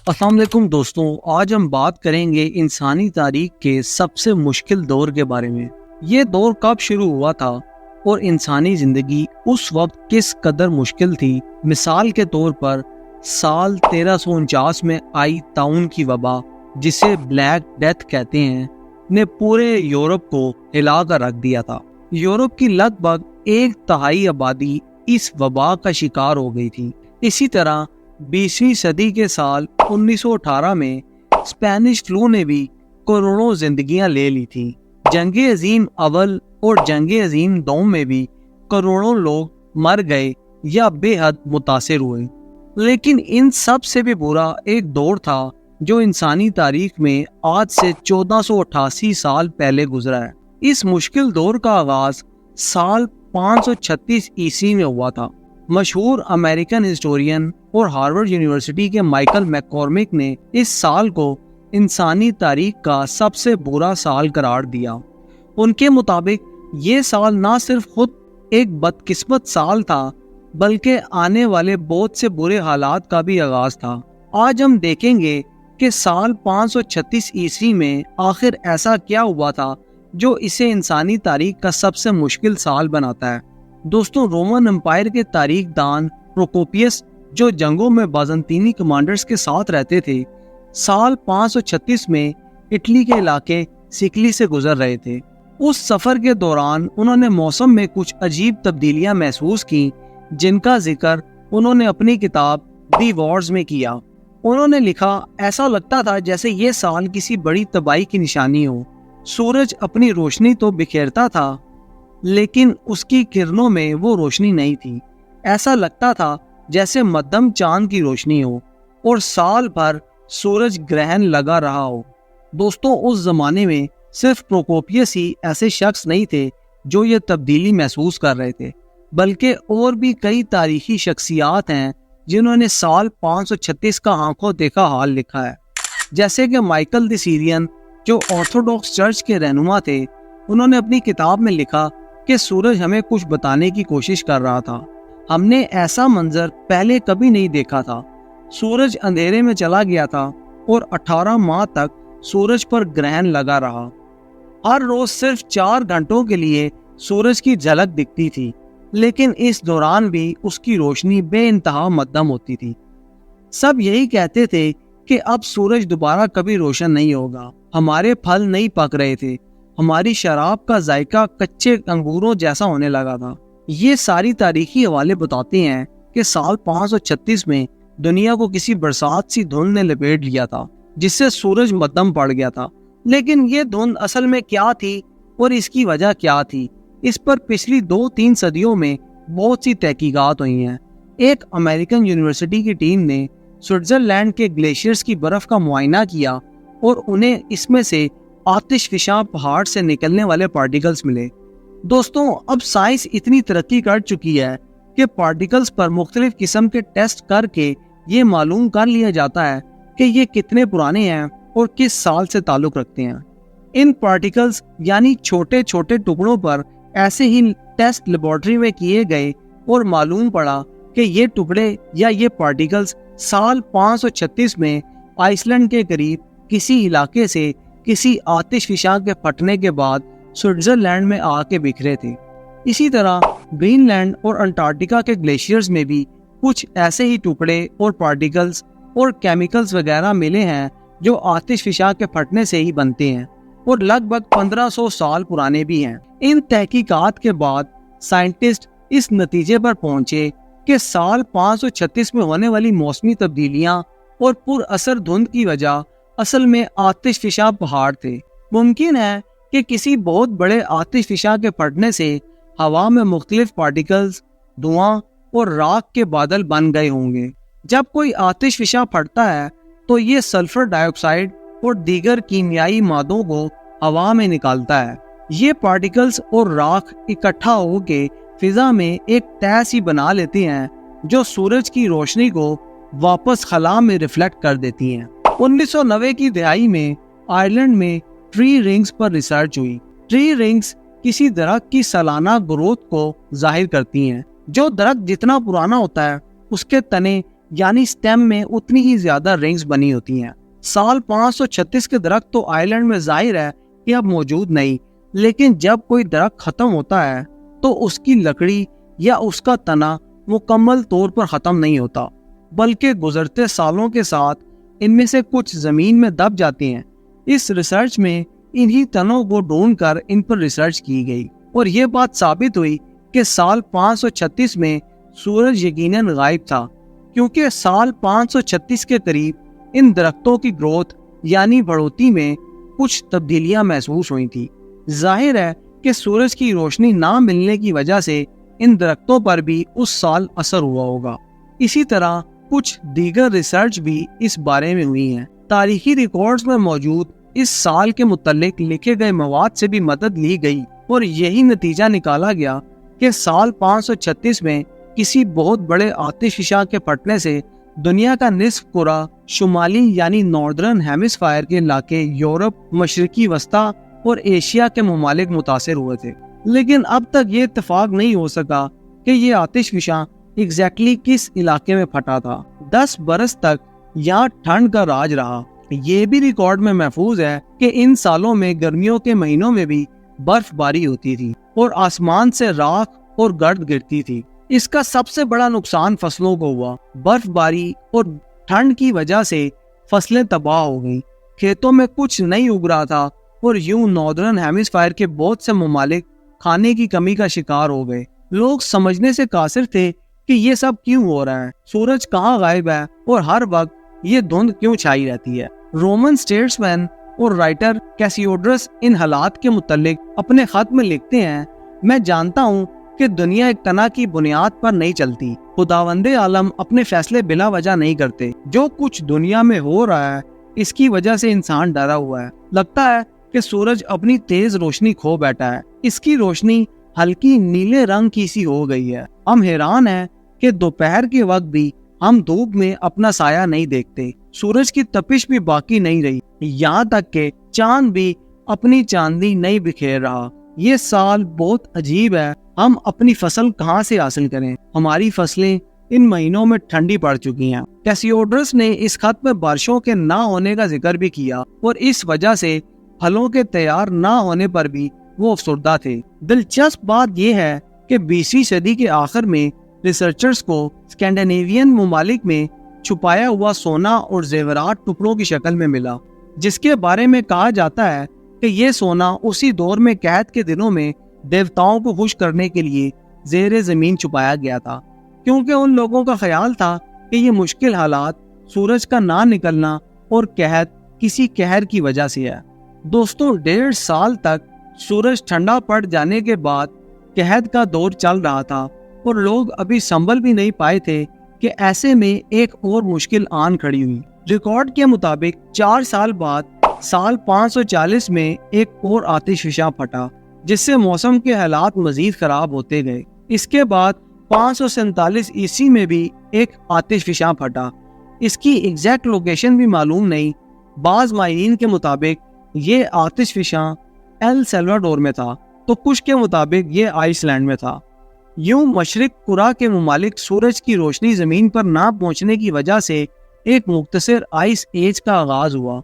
السلام علیکم دوستوں، آج ہم بات کریں گے انسانی تاریخ کے سب سے مشکل دور کے بارے میں۔ یہ دور کب شروع ہوا تھا اور انسانی زندگی اس وقت کس قدر مشکل تھی۔ مثال کے طور پر سال 1349 میں آئی طاعون کی وبا، جسے بلیک ڈیتھ کہتے ہیں، نے پورے یورپ کو ہلا کر رکھ دیا تھا۔ یورپ کی لگ بھگ 1/3 آبادی اس وبا کا شکار ہو گئی تھی۔ اسی طرح 20ویں صدی کے سال 1918 میں اسپینش فلو نے بھی کروڑوں زندگیاں لے لی تھی۔ جنگ عظیم اول اور جنگ عظیم دوم میں بھی کروڑوں لوگ مر گئے یا بے حد متاثر ہوئے۔ لیکن ان سب سے بھی برا ایک دور تھا جو انسانی تاریخ میں آج سے 1488 سال پہلے گزرا ہے۔ اس مشکل دور کا آغاز سال 536 عیسوی میں ہوا تھا۔ مشہور امریکن ہسٹورین اور ہارورڈ یونیورسٹی کے مائیکل میککارمک نے اس سال کو انسانی تاریخ کا سب سے برا سال قرار دیا۔ ان کے مطابق یہ سال نہ صرف خود ایک بدقسمت سال تھا بلکہ آنے والے بہت سے برے حالات کا بھی آغاز تھا۔ آج ہم دیکھیں گے کہ سال 536 عیسوی میں آخر ایسا کیا ہوا تھا جو اسے انسانی تاریخ کا سب سے مشکل سال بناتا ہے۔ دوستوں، رومن امپائر کے تاریخ دان پروکوپیس، جو جنگوں میں بازنطینی کمانڈرز کے ساتھ رہتے تھے، سال 536 میں اٹلی کے علاقے سکلی سے گزر رہے تھے۔ اس سفر کے دوران انہوں نے موسم میں کچھ عجیب تبدیلیاں محسوس کی، جن کا ذکر انہوں نے اپنی کتاب دی وارز میں کیا۔ انہوں نے لکھا، ایسا لگتا تھا جیسے یہ سال کسی بڑی تباہی کی نشانی ہو۔ سورج اپنی روشنی تو بکھیرتا تھا، لیکن اس کی کرنوں میں وہ روشنی نہیں تھی۔ ایسا لگتا تھا جیسے مدھم چاند کی روشنی ہو اور سال بھر سورج گرہن لگا رہا ہو۔ دوستوں، اس زمانے میں صرف پروکوپیس ہی ایسے شخص نہیں تھے جو یہ تبدیلی محسوس کر رہے تھے، بلکہ اور بھی کئی تاریخی شخصیات ہیں جنہوں نے سال 536 کا آنکھوں دیکھا حال لکھا ہے۔ جیسے کہ مائیکل دی سیرین، جو آرتھوڈاکس چرچ کے رہنما تھے، انہوں نے اپنی کتاب میں لکھا کہ سورج ہمیں کچھ بتانے کی کوشش کر رہا تھا۔ ہم نے ایسا منظر پہلے کبھی نہیں دیکھا تھا۔ سورج اندھیرے میں چلا گیا تھا اور 18 ماہ تک سورج پر گرہن لگا رہا۔ ہر روز صرف 4 گھنٹوں کے لیے سورج کی جھلک دکھتی تھی، لیکن اس دوران بھی اس کی روشنی بے انتہا مدھم ہوتی تھی۔ سب یہی کہتے تھے کہ اب سورج دوبارہ کبھی روشن نہیں ہوگا۔ ہمارے پھل نہیں پک رہے تھے، ہماری شراب کا ذائقہ کچے انگوروں جیسا ہونے لگا تھا۔ یہ ساری تاریخی حوالے بتاتے ہیں کہ سال 536 میں دنیا کو کسی برسات سی دھند نے لپیٹ لیا تھا، جس سے سورج مدھم پڑ گیا تھا۔ لیکن یہ دھند اصل میں کیا تھی اور اس کی وجہ کیا تھی، اس پر پچھلی 2-3 صدیوں میں بہت سی تحقیقات ہوئی ہیں۔ ایک امریکن یونیورسٹی کی ٹیم نے سوئٹزرلینڈ کے گلیشیئرز کی برف کا معائنہ کیا اور انہیں اس میں سے آتش فشاں پہاڑ سے نکلنے والے پارٹیکلز ملے۔ دوستوں، اب سائنس اتنی ترقی کر چکی ہے کہ پارٹیکلز پر مختلف قسم کے ٹیسٹ کر کے یہ معلوم کر لیا جاتا ہے کہ یہ کتنے پرانے ہیں اور کس سال سے تعلق رکھتے ہیں۔ ان پارٹیکلز یعنی چھوٹے چھوٹے ٹکڑوں پر ایسے ہی ٹیسٹ لیبارٹری میں کیے گئے اور معلوم پڑا کہ یہ ٹکڑے یا یہ پارٹیکلز سال 536 میں آئس لینڈ کے قریب کسی علاقے سے کسی آتش فشاں کے پھٹنے کے بعد سوئٹزرلینڈ میں آ کے بکھرے تھے۔ اسی طرح گرین لینڈ اور انٹارکٹیکا کے گلیشیئرز میں بھی کچھ ایسے ہی ٹکڑے اور پارٹیکلز اور کیمیکلز وغیرہ ملے ہیں جو آتش فشاں کے پھٹنے سے ہی بنتے ہیں اور لگ بھگ 1500 سال پرانے بھی ہیں۔ ان تحقیقات کے بعد سائنٹسٹ اس نتیجے پر پہنچے کہ سال 536 میں ہونے والی موسمی تبدیلیاں اور پر اثر دھند کی وجہ اصل میں آتش فشاں پہاڑ تھے۔ ممکن ہے کہ کسی بہت بڑے آتش فشاں کے پھٹنے سے ہوا میں مختلف پارٹیکلز، دھواں اور راکھ کے بادل بن گئے ہوں گے۔ جب کوئی آتش فشاں پھٹتا ہے تو یہ سلفر ڈائی آکسائڈ اور دیگر کیمیائی مادوں کو ہوا میں نکالتا ہے۔ یہ پارٹیکلز اور راکھ اکٹھا ہو کے فضا میں ایک تہہ سی بنا لیتے ہیں جو سورج کی روشنی کو واپس خلا میں ریفلیکٹ کر دیتی ہیں۔ 1990 کی دہائی میں آئرلینڈ میں ٹری رنگز پر ریسرچ ہوئی۔ ٹری رنگز کسی درخت کی سالانہ گروتھ کو ظاہر کرتی ہیں۔ جو درخت جتنا پرانا ہوتا ہے اس کے تنے یعنی سٹیم میں اتنی ہی زیادہ رنگز بنی ہوتی ہیں۔ سال 536 کے درخت تو آئرلینڈ میں ظاہر ہے کہ اب موجود نہیں، لیکن جب کوئی درخت ختم ہوتا ہے تو اس کی لکڑی یا اس کا تنا مکمل طور پر ختم نہیں ہوتا، بلکہ گزرتے سالوں کے ساتھ ان میں سے کچھ زمین میں دب جاتے ہیں۔ اس ریسرچ میں انہی تنوں کو ڈھونڈ کر ان پر ریسرچ کی گئی اور یہ بات ثابت ہوئی کہ سال 536 میں سورج یقیناً غائب تھا، کیونکہ سال 536 کے قریب ان درختوں کی گروتھ یعنی بڑھوتی میں کچھ تبدیلیاں محسوس ہوئی تھی۔ ظاہر ہے کہ سورج کی روشنی نہ ملنے کی وجہ سے ان درختوں پر بھی اس سال اثر ہوا ہوگا۔ اسی طرح کچھ دیگر ریسرچ بھی اس بارے میں ہوئی ہیں۔ تاریخی ریکارڈز میں موجود اس سال کے متعلق لکھے گئے مواد سے بھی مدد لی گئی اور یہی نتیجہ نکالا گیا کہ سال 536 میں کسی بہت بڑے آتش فشاں کے پھٹنے سے دنیا کا نصف کرہ شمالی یعنی ناردرن ہیمسفائر کے علاقے یورپ، مشرقی وسطی اور ایشیا کے ممالک متاثر ہوئے تھے، لیکن اب تک یہ اتفاق نہیں ہو سکا کہ یہ آتش فشاں ایگزیکٹلی کس علاقے میں پھٹا تھا۔ 10 برس تک یہاں ٹھنڈ کا راج رہا۔ یہ بھی ریکارڈ میں محفوظ ہے کہ ان سالوں میں گرمیوں کے مہینوں میں بھی برف باری ہوتی تھی اور آسمان سے راکھ اور گرد گرتی تھی۔ اس کا سب سے بڑا نقصان فصلوں کو ہوا۔ برف باری اور ٹھنڈ کی وجہ سے فصلیں تباہ ہو گئیں، کھیتوں میں کچھ نہیں اگ رہا تھا اور یوں ناردرن ہیمسفائر کے بہت سے ممالک کھانے کی کمی کا شکار ہو گئے۔ لوگ سمجھنے سے قاصر تھے کہ یہ سب کیوں ہو رہا ہے، سورج کہاں غائب ہے اور ہر وقت یہ دھند کیوں چھائی رہتی ہے۔ رومن اسٹیٹسمین اور رائٹر کیسیوڈرس ان حالات کے متعلق اپنے خط میں لکھتے ہیں، میں جانتا ہوں کہ دنیا ایک تنا کی بنیاد پر نہیں چلتی۔ خداوند عالم اپنے فیصلے بلا وجہ نہیں کرتے۔ جو کچھ دنیا میں ہو رہا ہے اس کی وجہ سے انسان ڈرا ہوا ہے۔ لگتا ہے کہ سورج اپنی تیز روشنی کھو بیٹھا ہے، اس کی روشنی ہلکی نیلے رنگ کی سی ہو گئی ہے۔ ہم حیران ہیں کہ دوپہر کے وقت بھی ہم دھوپ میں اپنا سایہ نہیں دیکھتے، سورج کی تپش بھی باقی نہیں رہی، یہاں تک کہ چاند بھی اپنی چاندنی نہیں بکھیر رہا۔ یہ سال بہت عجیب ہے، ہم اپنی فصل کہاں سے حاصل کریں؟ ہماری فصلیں ان مہینوں میں ٹھنڈی پڑ چکی ہیں۔ کیسیوڈرس نے اس خط میں بارشوں کے نہ ہونے کا ذکر بھی کیا اور اس وجہ سے پھلوں کے تیار نہ ہونے پر بھی وہ افسردہ تھے۔ دلچسپ بات یہ ہے کہ 20ویں صدی کے آخر میں ریسرچرز کو اسکینڈینیوین ممالک میں چھپایا ہوا سونا اور زیورات ٹکڑوں کی شکل میں ملا، جس کے بارے میں کہا جاتا ہے کہ یہ سونا اسی دور میں قحط کے دنوں میں دیوتاؤں کو خوش کرنے کے لیے زیر زمین چھپایا گیا تھا، کیونکہ ان لوگوں کا خیال تھا کہ یہ مشکل حالات سورج کا نہ نکلنا اور قحط کسی قہر کی وجہ سے ہے۔ دوستوں، 1.5 سال تک سورج ٹھنڈا پڑ جانے کے بعد قحط کا دور چل رہا تھا اور لوگ ابھی سنبھل بھی نہیں پائے تھے کہ ایسے میں ایک اور مشکل آن کھڑی ہوئی۔ ریکارڈ کے مطابق 4 سال بعد سال 540 میں ایک اور آتش فشاں پھٹا، جس سے موسم کے حالات مزید خراب ہوتے گئے۔ اس کے بعد 547 عیسوی میں بھی ایک آتش فشاں پھٹا۔ اس کی ایگزیکٹ لوکیشن بھی معلوم نہیں۔ بعض ماہرین کے مطابق یہ آتش فشاں ایل سیلواڈور میں تھا تو کچھ کے مطابق یہ آئس لینڈ میں تھا۔ یوں مشرق کرہ کے ممالک سورج کی روشنی زمین پر نہ پہنچنے کی وجہ سے ایک مختصر آئس ایج کا آغاز ہوا،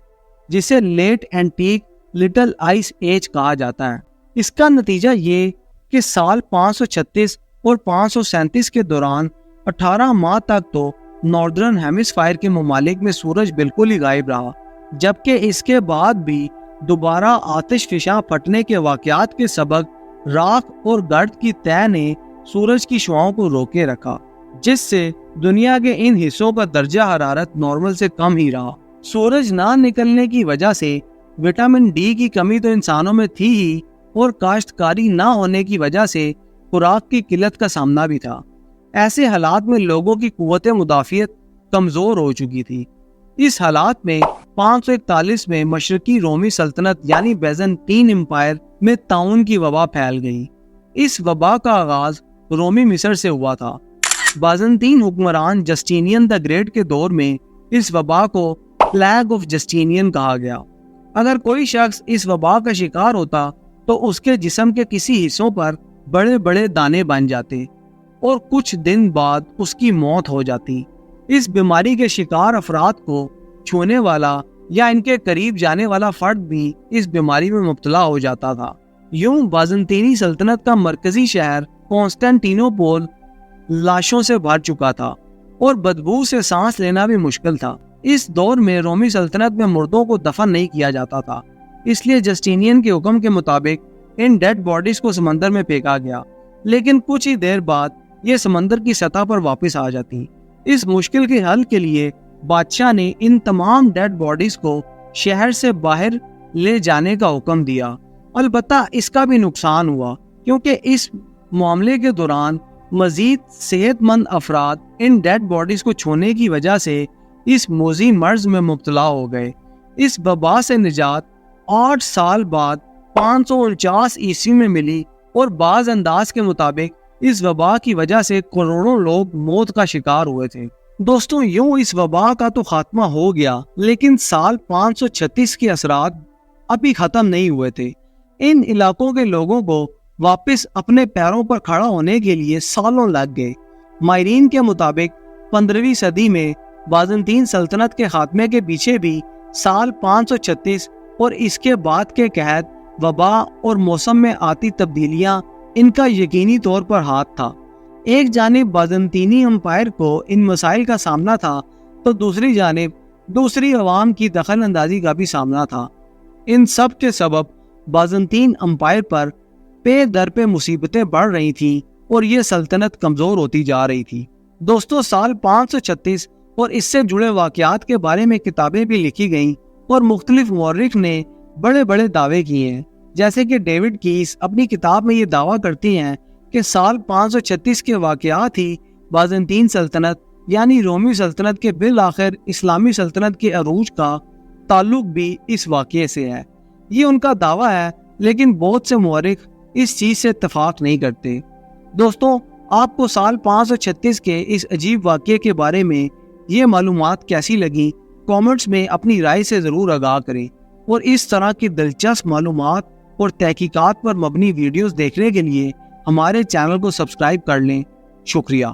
جسے Late Antique Little Ice Age کہا جاتا ہے۔ اس کا نتیجہ یہ کہ سال 536 اور 537 کے دوران 18 ماہ تک تو ناردرن ہیمسفائر کے ممالک میں سورج بالکل ہی غائب رہا، جبکہ اس کے بعد بھی دوبارہ آتش فشاں پھٹنے کے واقعات کے سبب راکھ اور گرد کی تہہ نے سورج کی شعاؤں کو روکے رکھا، جس سے دنیا کے ان حصوں کا درجہ حرارت نارمل سے کم ہی رہا۔ سورج نہ نکلنے کی وجہ سے وٹامن ڈی کی کمی تو انسانوں میں تھی ہی، اور کاشتکاری نہ ہونے کی وجہ سے خوراک کی قلت کا سامنا بھی تھا۔ ایسے حالات میں لوگوں کی قوت مدافعت کمزور ہو چکی تھی۔ اس حالات میں 541 میں مشرقی رومی سلطنت یعنی بیزنٹین امپائر میں طاعون کی وبا پھیل گئی۔ اس وبا کا آغاز رومی مصر سے ہوا تھا۔ بیزنٹین حکمران جسٹینین دا گریٹ کے دور میں اس وبا کو پلیگ آف جسٹینین کہا گیا۔ اگر کوئی شخص اس وبا کا شکار ہوتا تو اس کے جسم کے کسی حصوں پر بڑے بڑے دانے بن جاتے اور کچھ دن بعد اس کی موت ہو جاتی۔ اس بیماری کے شکار افراد کو چھونے والا یا ان کے قریب جانے والا فرد بھی اس بیماری میں مبتلا ہو جاتا تھا۔ یوں بازنطینی سلطنت کا مرکزی شہر کانسٹینٹینوپول لاشوں سے بھر چکا تھا اور بدبو سے سانس لینا بھی مشکل تھا۔ اس دور میں رومی سلطنت میں مردوں کو دفن نہیں کیا جاتا تھا، اس لیے جسٹینین کے حکم کے مطابق ان ڈیڈ باڈیز کو سمندر میں پھینکا گیا، لیکن کچھ ہی دیر بعد یہ سمندر کی سطح پر واپس آ جاتی۔ اس مشکل کے حل کے لیے بادشاہ نے ان تمام ڈیڈ باڈیز کو شہر سے باہر لے جانے کا حکم دیا۔ البتہ اس کا بھی نقصان ہوا، کیونکہ اس معاملے کے دوران مزید صحت مند افراد ان ڈیڈ باڈیز کو چھونے کی وجہ سے اس موذی مرض میں مبتلا ہو گئے۔ اس وبا سے نجات 8 سال بعد 549 عیسوی میں ملی اور بعض انداز کے مطابق اس وبا کی وجہ سے کروڑوں لوگ موت کا شکار ہوئے تھے۔ دوستوں، یوں اس وبا کا تو خاتمہ ہو گیا، لیکن سال 536 کے اثرات ابھی ختم نہیں ہوئے تھے۔ ان علاقوں کے لوگوں کو واپس اپنے پیروں پر کھڑا ہونے کے لیے سالوں لگ گئے۔ ماہرین کے مطابق 15ویں صدی میں بازنطین سلطنت کے خاتمے کے پیچھے بھی سال 536 اور اس کے بعد کے قحط، وبا اور موسم میں آتی تبدیلیاں ان کا یقینی طور پر ہاتھ تھا۔ ایک جانب بازنطینی امپائر کو ان مسائل کا سامنا تھا، تو دوسری جانب دوسری عوام کی دخل اندازی کا بھی سامنا تھا۔ ان سب کے سبب بازنطین امپائر پر پے در پہ مصیبتیں بڑھ رہی تھیں اور یہ سلطنت کمزور ہوتی جا رہی تھی۔ دوستوں، سال 536 اور اس سے جڑے واقعات کے بارے میں کتابیں بھی لکھی گئیں اور مختلف مورخ نے بڑے بڑے دعوے کیے ہیں، جیسے کہ ڈیوڈ کیس اپنی کتاب میں یہ دعویٰ کرتی ہیں کہ سال 536 کے واقعات ہی بازنطین سلطنت یعنی رومی سلطنت کے بالآخر اسلامی سلطنت کے عروج کا تعلق بھی اس واقعے سے ہے۔ یہ ان کا دعویٰ ہے، لیکن بہت سے مورخ اس چیز سے اتفاق نہیں کرتے۔ دوستوں، آپ کو سال 536 کے اس عجیب واقعے کے بارے میں یہ معلومات کیسی لگیں؟ کامنٹس میں اپنی رائے سے ضرور آگاہ کریں، اور اس طرح کی دلچسپ معلومات اور تحقیقات پر مبنی ویڈیوز دیکھنے کے لیے ہمارے چینل کو سبسکرائب کر لیں۔ شکریہ۔